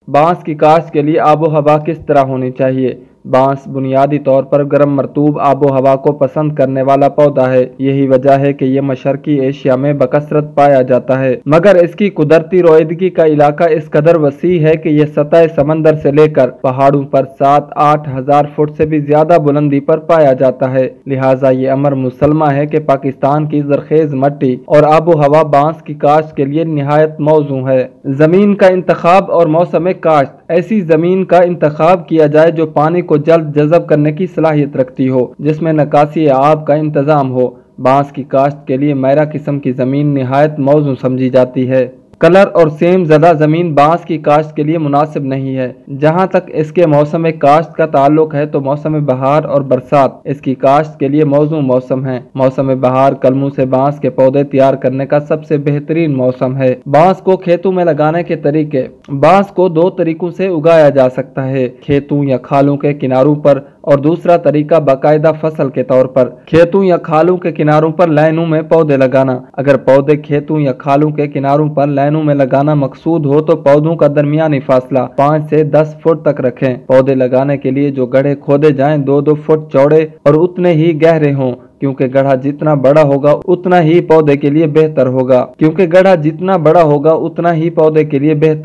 बांस की काश्त के लिए आबो हवा किस तरह होनी चाहिए? बांस बुनियादी तौर पर गर्म मरतूब आबो हवा को पसंद करने वाला पौधा है। यही वजह है कि यह मशरकी एशिया में बकसरत पाया जाता है, मगर इसकी कुदरती रोईदगी का इलाका इस कदर वसी है कि यह सतह समंदर से लेकर पहाड़ों पर 7-8 हजार फुट से भी ज्यादा बुलंदी पर पाया जाता है। लिहाजा ये अमर मुसलमा है कि पाकिस्तान की जरखेज मट्टी और आबो हवा बांस की काश्त के लिए निहायत मौजू है। जमीन का इंतखाब और मौसम काश्त। ऐसी जमीन का इंतखाब किया जाए जो पानी को जल्द जज़ब करने की सलाहियत रखती हो, जिसमें निकासी आब का इंतजाम हो। बांस की काश्त के लिए मैरा किस्म की जमीन निहायत मौजू समझी जाती है। कलर और सेम ज़दा ज़मीन बांस की काश्त के लिए मुनासिब नहीं है। जहाँ तक इसके मौसम काश्त का ताल्लुक है तो मौसम बहार और बरसात इसकी काश्त के लिए मौजू मौसम है। मौसम बहार कलमों से बांस के पौधे तैयार करने का सबसे बेहतरीन मौसम है। बांस को खेतों में लगाने के तरीके। बांस को दो तरीकों से उगाया जा सकता है, खेतों या खालों के किनारों पर, और दूसरा तरीका बाकायदा फसल के तौर पर। खेतों या खालों के किनारों पर लाइनों में पौधे लगाना। अगर पौधे खेतों या खालों के किनारों पर लाइनों में लगाना मकसूद हो तो पौधों का दरमियानी फासला 5 से 10 फुट तक रखें। पौधे लगाने के लिए जो गड्ढे खोदे जाएं 2-2 फुट चौड़े और उतने ही गहरे हों, क्योंकि गड्ढा जितना बड़ा होगा उतना ही पौधे के लिए बेहतर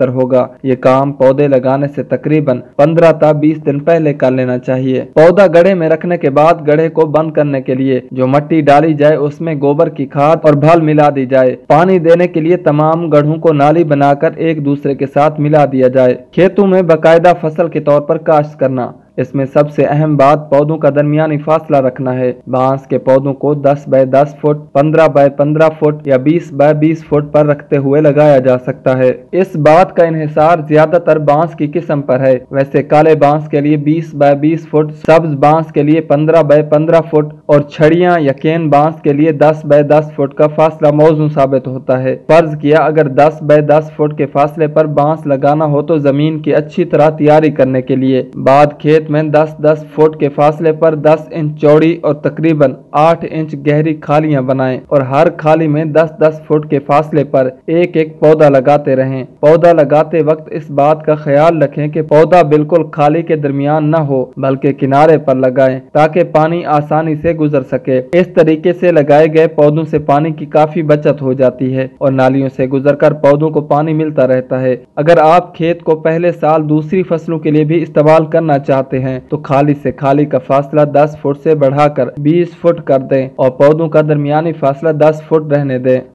होगा। ये काम पौधे लगाने से तकरीबन 15 ta 20 दिन पहले कर लेना चाहिए। पौधा गड्ढे में रखने के बाद गड्ढे को बंद करने के लिए जो मट्टी डाली जाए उसमें गोबर की खाद और भल मिला दी जाए। पानी देने के लिए तमाम गड्ढों को नाली बनाकर एक दूसरे के साथ मिला दिया जाए। खेतों में बाकायदा फसल के तौर पर काश्त करना। इसमें सबसे अहम बात पौधों का दरमियानी फासला रखना है। बांस के पौधों को 10 बाय 10 फुट, 15 बाय 15 फुट या 20 बाय 20 फुट पर रखते हुए लगाया जा सकता है। इस बात का इन्हिसार ज्यादातर बांस की किस्म पर है। वैसे काले बांस के लिए 20 बाय 20 फुट, सब्ज बांस के लिए 15 बाय 15 फुट और छड़ियां या केन बांस के लिए 10 बाय 10 फुट का फासला मौजू साबित होता है। फर्ज किया अगर 10 बाय 10 फुट के फासले पर बांस लगाना हो तो जमीन की अच्छी तरह तैयारी करने के लिए बाद खेत में 10-10 फुट के फासले पर 10 इंच चौड़ी और तकरीबन 8 इंच गहरी खालियां बनाएं और हर खाली में 10-10 फुट के फासले पर एक-एक पौधा लगाते रहें। पौधा लगाते वक्त इस बात का ख्याल रखें कि पौधा बिल्कुल खाली के दरमियान न हो बल्कि किनारे पर लगाएं ताकि पानी आसानी से गुजर सके। इस तरीके से लगाए गए पौधों से पानी की काफी बचत हो जाती है और नालियों से गुजरकर पौधों को पानी मिलता रहता है। अगर आप खेत को पहले साल दूसरी फसलों के लिए भी इस्तेमाल करना चाहते हैं तो खाली से खाली का फासला 10 फुट से बढ़ाकर 20 फुट कर दें और पौधों का दरमियानी फासला 10 फुट रहने दें।